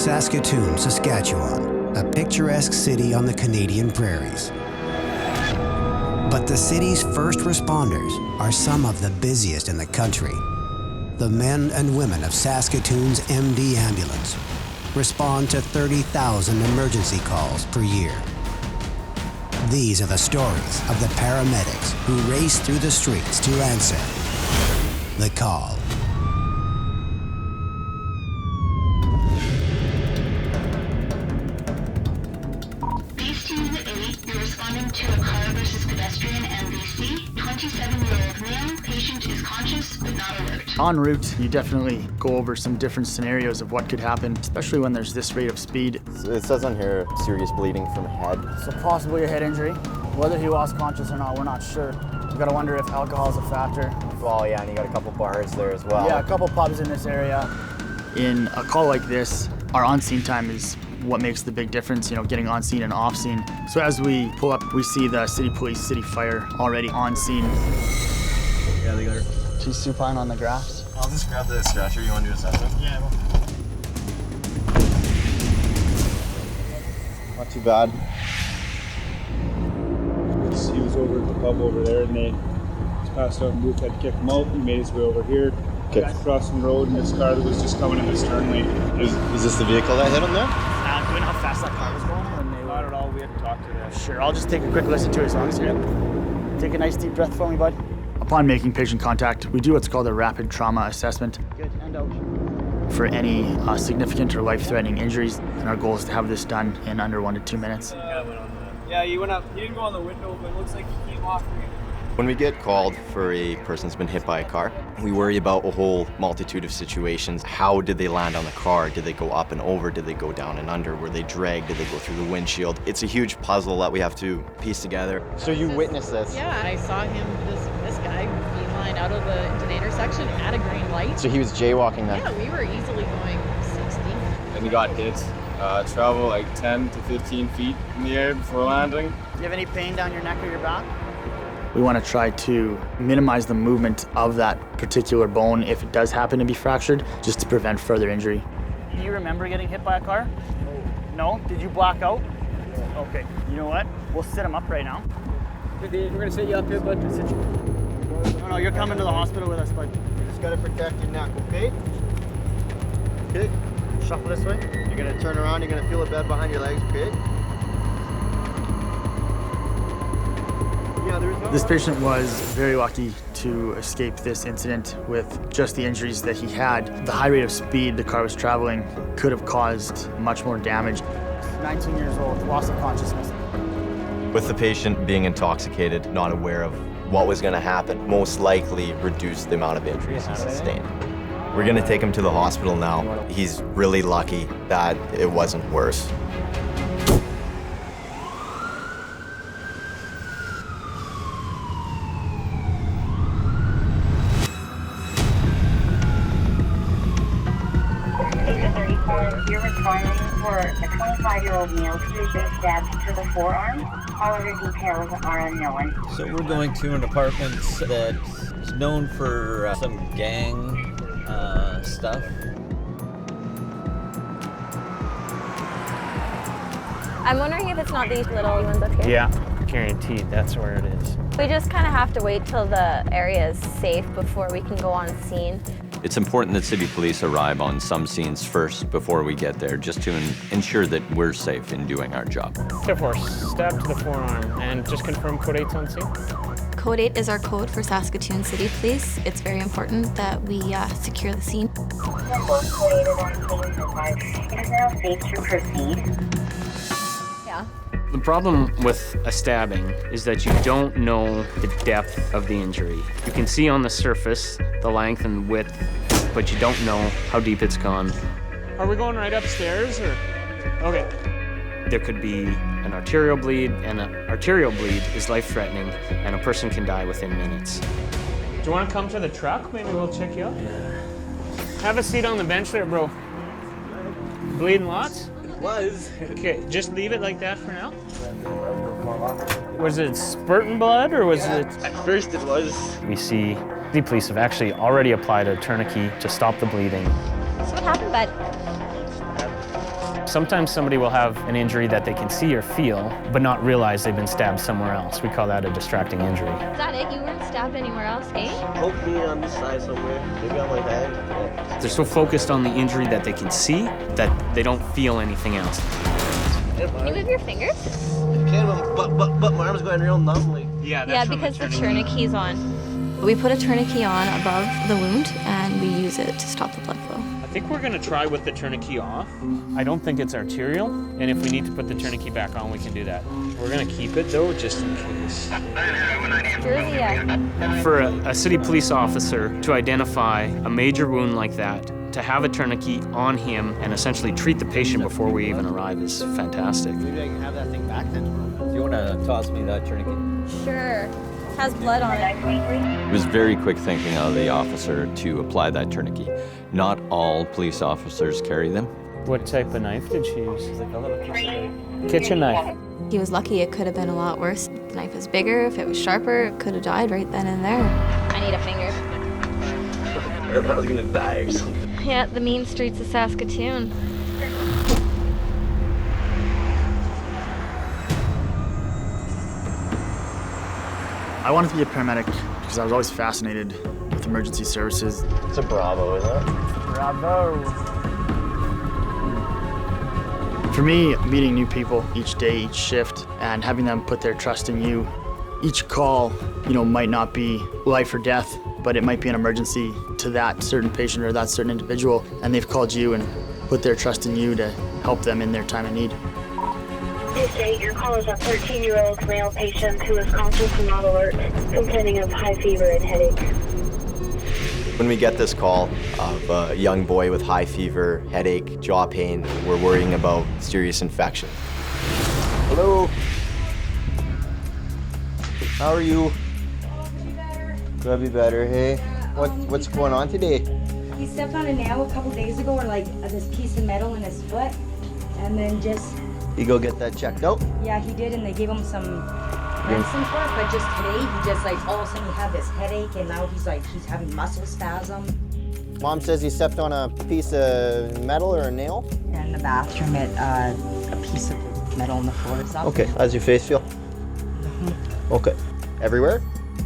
Saskatoon, Saskatchewan, a picturesque city on the Canadian prairies. But the city's first responders are some of the busiest in the country. The men and women of Saskatoon's MD ambulance respond to 30,000 emergency calls per year. These are the stories of the paramedics who race through the streets to answer the call. You're responding to a car versus pedestrian MVC. 27-year-old male. Patient is conscious but not alert. En route, you definitely go over some different scenarios of what could happen, especially when there's this rate of speed. It says on here, serious bleeding from head. So possibly a head injury. Whether he was conscious or not, we're not sure. We've got to wonder if alcohol is a factor. Well, yeah, and you got a couple bars there as well. Yeah, a couple pubs in this area. In a call like this, our on-scene time is what makes the big difference, getting on scene and off scene. So as we pull up, we see the city police, city fire already on scene. Yeah, they got her. She's supine on the grass. I'll just grab the stretcher. You want to do a session? Yeah. Not too bad. He was over at the pub over there, and they just passed out, and Luke had to kick him out. He made his way over here. Okay. Crossing the road, and this car that was just coming in this turn lane. Is this the vehicle that hit him there? Do we know how fast that car was going when they Not at all. We had to talk to them. Sure, I'll just take a quick listen to it as long as you're Take a nice deep breath for me, bud. Upon making patient contact, we do what's called a rapid trauma assessment. Good, hand out. For any significant or life-threatening injuries, and our goal is to have this done in under 1 to 2 minutes. Yeah, he went up. He didn't go on the window, but it looks like he came off. When we get called for a person that's been hit by a car, we worry about a whole multitude of situations. How did they land on the car? Did they go up and over? Did they go down and under? Were they dragged? Did they go through the windshield? It's a huge puzzle that we have to piece together. So you witnessed this? Yeah, I saw him, this guy, beeline out of into the intersection at a green light. So he was jaywalking then? Yeah, we were easily going 60. And he got hit. Travel like 10 to 15 feet in the air before landing. Do you have any pain down your neck or your back? We want to try to minimize the movement of that particular bone if it does happen to be fractured, just to prevent further injury. Do you remember getting hit by a car? No. Did you black out? Okay. You know what? We'll sit him up right now. We're going to sit you up here, bud. No, you're coming to the hospital with us, bud. You just got to protect your neck, okay? Okay. Shuffle this way. You're going to turn around, you're going to feel a bed behind your legs, okay? This patient was very lucky to escape this incident with just the injuries that he had. The high rate of speed the car was traveling could have caused much more damage. 19 years old, loss of consciousness. With the patient being intoxicated, not aware of what was going to happen, most likely reduced the amount of injuries he sustained. We're going to take him to the hospital now. He's really lucky that it wasn't worse. You're responding for a 25-year-old male who has been stabbed to the forearm. All other details are unknown. So we're going to an apartment that's known for some gang stuff. I'm wondering if it's not these little ones up here. Yeah, guaranteed that's where it is. We just kind of have to wait till the area is safe before we can go on scene. It's important that city police arrive on some scenes first before we get there, just to ensure that we're safe in doing our job. 4, stab to the forearm, and just confirm code 8's on scene. Code 8 is our code for Saskatoon City Police. It's very important that we secure the scene. It is now safe to proceed. Yeah. The problem with a stabbing is that you don't know the depth of the injury. You can see on the surface the length and width, but you don't know how deep it's gone. Are we going right upstairs, or? Okay. There could be an arterial bleed, and an arterial bleed is life-threatening, and a person can die within minutes. Do you want to come to the truck? Maybe we'll check you out. Have a seat on the bench there, bro. Bleeding lots? Was. Okay, just leave it like that for now. Was it spurting blood, or was it? At first it was. We see the police have actually already applied a tourniquet to stop the bleeding. So what happened, bud? Sometimes somebody will have an injury that they can see or feel, but not realize they've been stabbed somewhere else. We call that a distracting injury. Is that it? You weren't stabbed anywhere else, eh? Poke me on the side somewhere, maybe on my head. Yeah. They're so focused on the injury that they can see that they don't feel anything else. Can you move your fingers? I can, but my arm's going real numb. Like. Yeah, because the tourniquet's on. We put a tourniquet on above the wound and we use it to stop the blood flow. I think we're going to try with the tourniquet off. I don't think it's arterial, and if we need to put the tourniquet back on, we can do that. We're going to keep it, though, just in case. For a city police officer to identify a major wound like that, to have a tourniquet on him and essentially treat the patient before we even arrive is fantastic. Maybe I can have that thing back then. Do you want to toss me that tourniquet? Sure. It has blood on it. It was very quick thinking of the officer to apply that tourniquet. Not all police officers carry them. What type of knife did she use? Like a little kitchen knife. He was lucky. It could have been a lot worse. The knife is bigger. If it was sharper, it could have died right then and there. I need a finger. I was gonna die or something. Yeah, the mean streets of Saskatoon. I wanted to be a paramedic because I was always fascinated with emergency services. It's a Bravo, isn't it? Bravo! For me, meeting new people each day, each shift, and having them put their trust in you. Each call, might not be life or death, but it might be an emergency to that certain patient or that certain individual, and they've called you and put their trust in you to help them in their time of need. District, your call is a 13-year-old male patient who is conscious and not alert, complaining of high fever and headache. When we get this call of a young boy with high fever, headache, jaw pain, we're worrying about serious infection. Hello. How are you? Could be better, hey? What's going on today? He stepped on a nail a couple days ago, or like this piece of metal in his foot, and then just... You go get that checked out? Yeah, he did, and they gave him some medicine for it, but just today, he just like, all of a sudden he had this headache, and now he's having muscle spasm. Mom says he stepped on a piece of metal or a nail? Yeah, in the bathroom, a piece of metal on the floor is up. Okay, how's your face feel? Okay. Everywhere?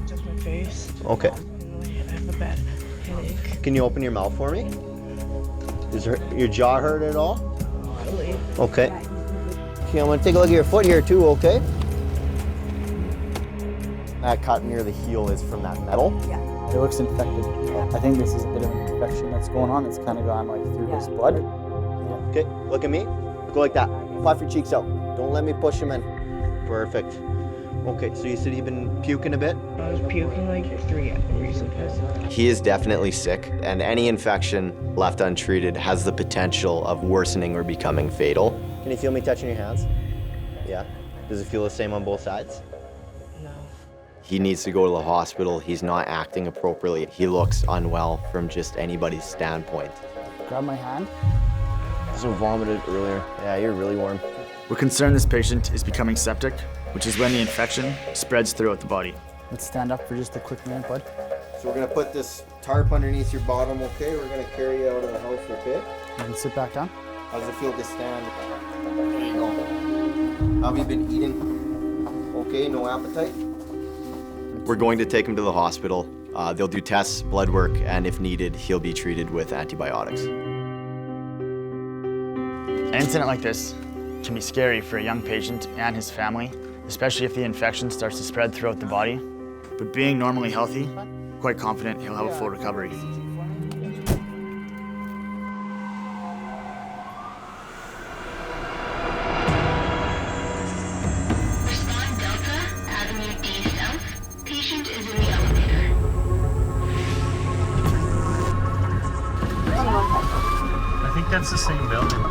Just my face. Okay. I have a bad headache. Can you open your mouth for me? Is your jaw hurt at all? Really? Okay. Okay, I'm gonna take a look at your foot here too, okay? That cut near the heel is from that metal? Yeah. It looks infected. I think this is a bit of an infection that's going on. It's kind of gone like through his blood. Okay, look at me. Go like that. Puff your cheeks out. Don't let me push them in. Perfect. Okay, so you said you've been puking a bit? I was puking like 3 hours ago. He is definitely sick, and any infection left untreated has the potential of worsening or becoming fatal. Can you feel me touching your hands? Yeah. Does it feel the same on both sides? No. He needs to go to the hospital. He's not acting appropriately. He looks unwell from just anybody's standpoint. Grab my hand. I also vomited earlier. Yeah, you're really warm. We're concerned this patient is becoming septic, which is when the infection spreads throughout the body. Let's stand up for just a quick minute, bud. So we're gonna put this tarp underneath your bottom, okay? We're gonna carry you out of the house for a bit. You can sit back down. How does it feel to stand? There you go. How have you been eating? Okay, no appetite? We're going to take him to the hospital. They'll do tests, blood work, and if needed, he'll be treated with antibiotics. An incident like this can be scary for a young patient and his family, especially if the infection starts to spread throughout the body. But being normally healthy, quite confident he'll have a full recovery. Respond Delta, Avenue D South. Patient is in the elevator. I think that's the same building.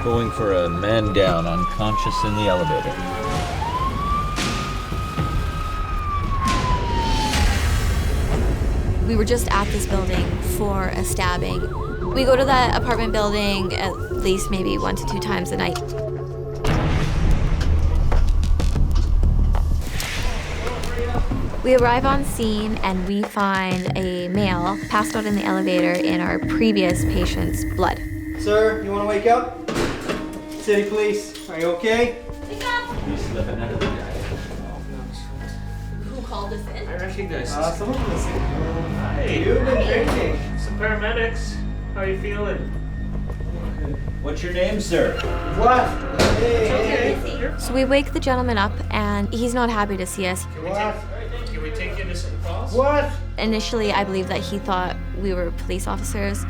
Going for a man down, unconscious in the elevator. We were just at this building for a stabbing. We go to that apartment building at least maybe 1 to 2 times a night. We arrive on scene and we find a male passed out in the elevator in our previous patient's blood. Sir, you want to wake up? City police, are you okay? Wake up! You slipping out of the jacket. Who called us in? I recognize Someone from the city. Hey, You've been drinking. some paramedics. How you feeling? What's your name, sir? What? Hey, So we wake the gentleman up, and he's not happy to see us. Can we take you to St. Paul's? What? Initially, I believe that he thought we were police officers,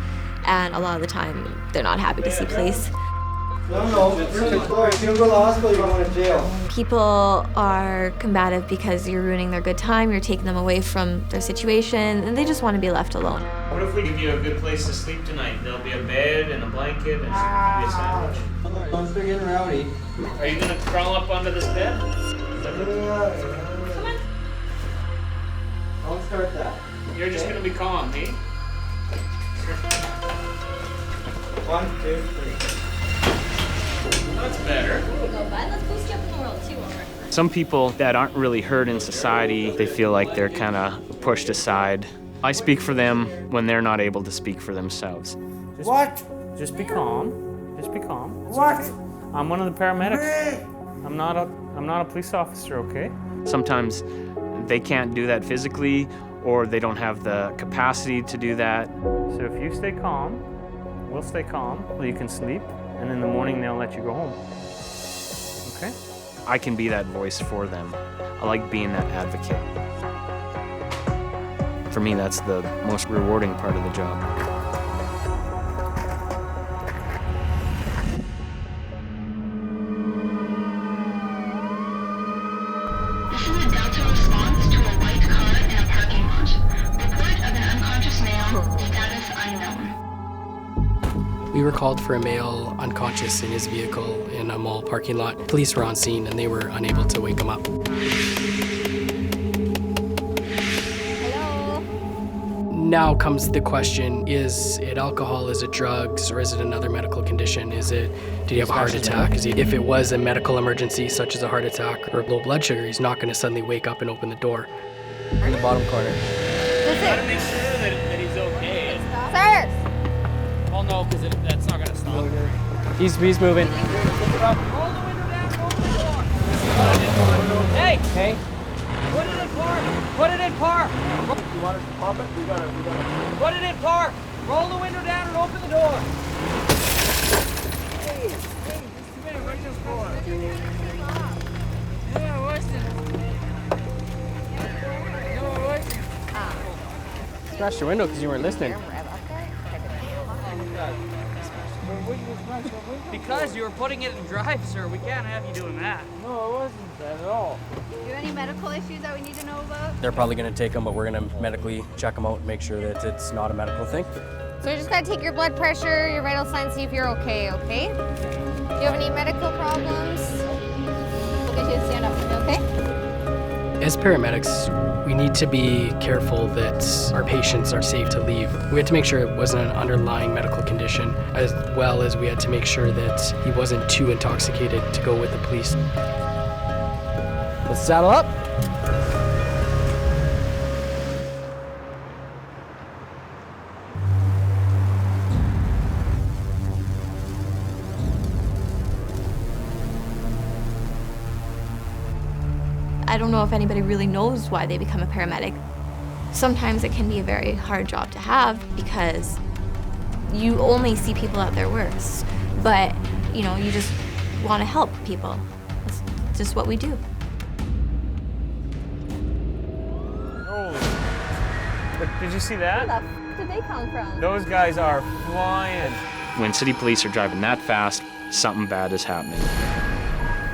and a lot of the time, they're not happy to see police. No. If you don't go to the hospital, you're going to jail. People are combative because you're ruining their good time, you're taking them away from their situation, and they just want to be left alone. What if we give you a good place to sleep tonight? There'll be a bed and a blanket and maybe a sandwich. Don't start getting rowdy. Are you gonna crawl up onto this bed? Come on. Don't start that. You're just gonna be calm, eh? 1, 2, 3. That's better. There we go, bud. Let's boost you up in the world, too, over. Some people that aren't really heard in society, they feel like they're kind of pushed aside. I speak for them when they're not able to speak for themselves. Just be calm. Just be calm. It's What? okay. I'm one of the paramedics. I'm not a police officer, okay? Sometimes they can't do that physically, or they don't have the capacity to do that. So if you stay calm, we'll stay calm, so you can sleep, and in the morning they'll let you go home. Okay? I can be that voice for them. I like being that advocate. For me, that's the most rewarding part of the job. This is a Delta response to a white car in a parking lot. Report of an unconscious male, status unknown. We were called for a male unconscious in his vehicle in a mall parking lot. Police were on scene and they were unable to wake him up. Hello? Now comes the question, is it alcohol, is it drugs, or is it another medical condition? Did he have a heart attack? If it was a medical emergency such as a heart attack or low blood sugar, he's not going to suddenly wake up and open the door. In the bottom corner. Gotta make sure that he's okay. Sir! Well, no, because that's not gonna stop. He's moving. Roll the window down, open the door. Hey! Hey. Put it in park! Put it in park! You want us to pop it? We gotta. Put it in park! Roll the window down and open the door! Hey, just a minute, where's this for? No, it wasn't. No, it wasn't. Smashed your window because you weren't listening. Because you were putting it in drive, sir. We can't have you doing that. No, it wasn't that at all. Do you have any medical issues that we need to know about? They're probably going to take him, but we're going to medically check him out and make sure that it's not a medical thing. So we just gotta take your blood pressure, your vital signs, see if you're okay, okay? Do you have any medical problems? We'll get you to stand up, okay? As paramedics, we need to be careful that our patients are safe to leave. We had to make sure it wasn't an underlying medical condition, as well as we had to make sure that he wasn't too intoxicated to go with the police. Let's saddle up. I don't know if anybody really knows why they become a paramedic. Sometimes it can be a very hard job to have because you only see people at their worst. But, you know, you just want to help people. It's just what we do. Did you see that? Where the f did they come from? Those guys are flying. When city police are driving that fast, something bad is happening.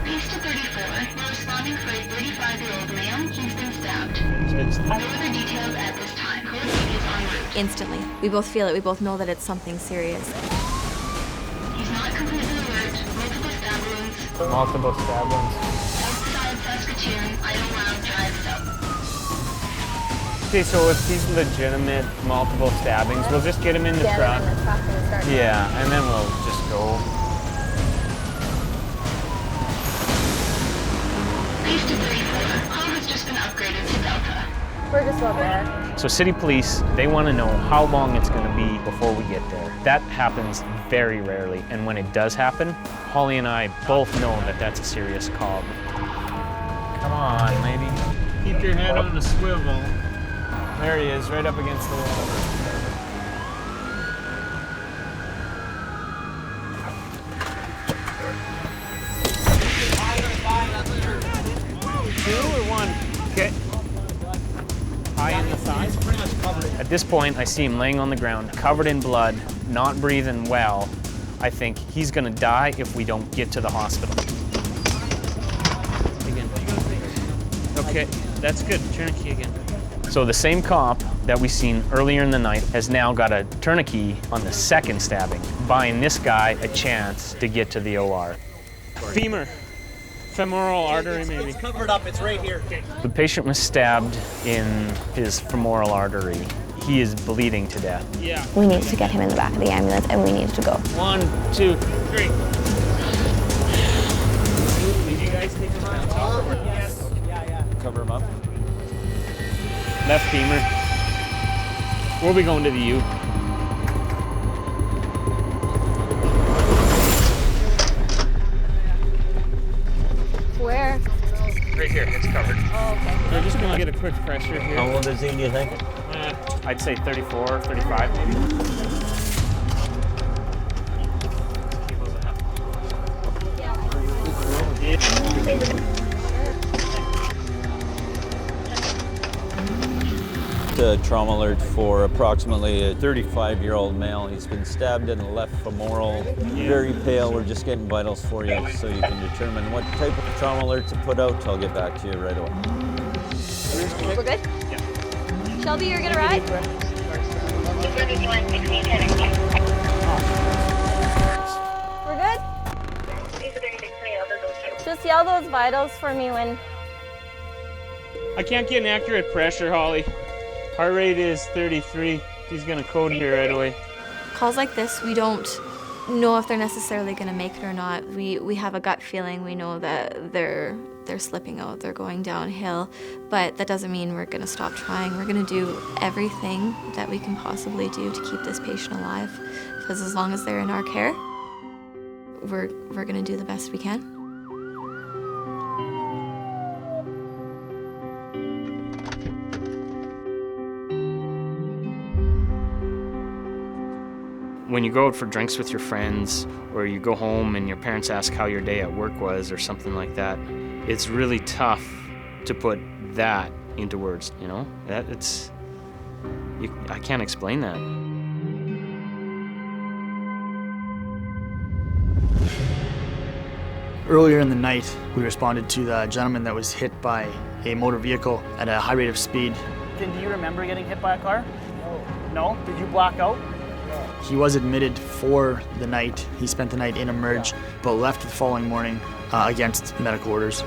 Police to 34. We're responding for a 35-year-old male. He's been stabbed. No other details at this time. Police is en route. Instantly. We both feel it. We both know that it's something serious. He's not completely alert. Multiple stab wounds. Multiple stab wounds. Outside Saskatoon. Idle round drive south. Okay, so if he's legitimate multiple stabbings, we'll just get him in the truck. Yeah, and then we'll just go. Police to 34. Call has just been upgraded to Delta. We're just about there. So city police, they want to know how long it's going to be before we get there. That happens very rarely, and when it does happen, Holly and I both know that that's a serious call. Come on, lady. Keep your head on the swivel. There he is, right up against the wall. Two or one? Okay. High in the side. At this point, I see him laying on the ground, covered in blood, not breathing well. I think he's gonna die if we don't get to the hospital. Again. Okay, that's good. Tourniquet again. So the same cop that we seen earlier in the night has now got a tourniquet on the second stabbing, buying this guy a chance to get to the OR. Femur. Femoral artery, maybe. It's covered up, it's right here. The patient was stabbed in his femoral artery. He is bleeding to death. Yeah. We need to get him in the back of the ambulance and we need to go. 1, 2, 3. Did you guys take him out? Yes. Yeah. Cover him up. Left femur. We'll be going to the U. Where? Right here, it's covered. Oh, okay. We're just gonna get a quick pressure here. How old is he, do you think? I'd say 34, 35 maybe. A trauma alert for approximately a 35-year-old male. He's been stabbed in the left femoral, very pale. We're just getting vitals for you so you can determine what type of trauma alert to put out. I'll get back to you right away. We're good? Yeah. Shelby, you're gonna ride? We're good? Just yell those vitals for me when... I can't get an accurate pressure, Holly. Heart rate is 33. He's gonna code here right away. Calls like this, we don't know if they're necessarily gonna make it or not. We have a gut feeling. We know that they're slipping out, they're going downhill, but that doesn't mean we're gonna stop trying. We're gonna do everything that we can possibly do to keep this patient alive, because as long as they're in our care, we're gonna do the best we can. When you go out for drinks with your friends, or you go home and your parents ask how your day at work was or something like that, it's really tough to put that into words, you know? I can't explain that. Earlier in the night, we responded to the gentleman that was hit by a motor vehicle at a high rate of speed. Do you remember getting hit by a car? No. No? Did you black out? He was admitted for the night. He spent the night in emerge, but left the following morning against medical orders.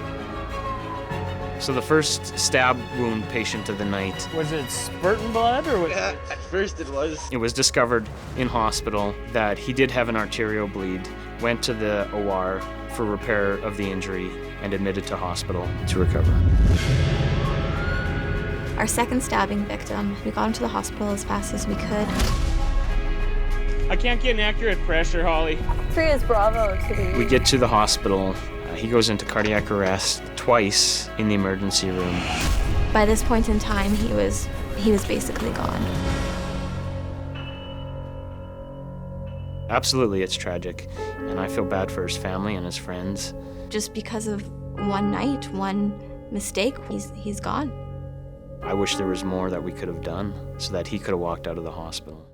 So the first stab wound patient of the night. Was it spurting blood or what? Yeah, at first it was. It was discovered in hospital that he did have an arterial bleed, went to the OR for repair of the injury, and admitted to hospital to recover. Our second stabbing victim, we got him to the hospital as fast as we could. I can't get an accurate pressure, Holly. 3 is Bravo to the... We get to the hospital. He goes into cardiac arrest twice in the emergency room. By this point in time, he was basically gone. Absolutely, it's tragic, and I feel bad for his family and his friends. Just because of one night, one mistake, he's gone. I wish there was more that we could have done so that he could have walked out of the hospital.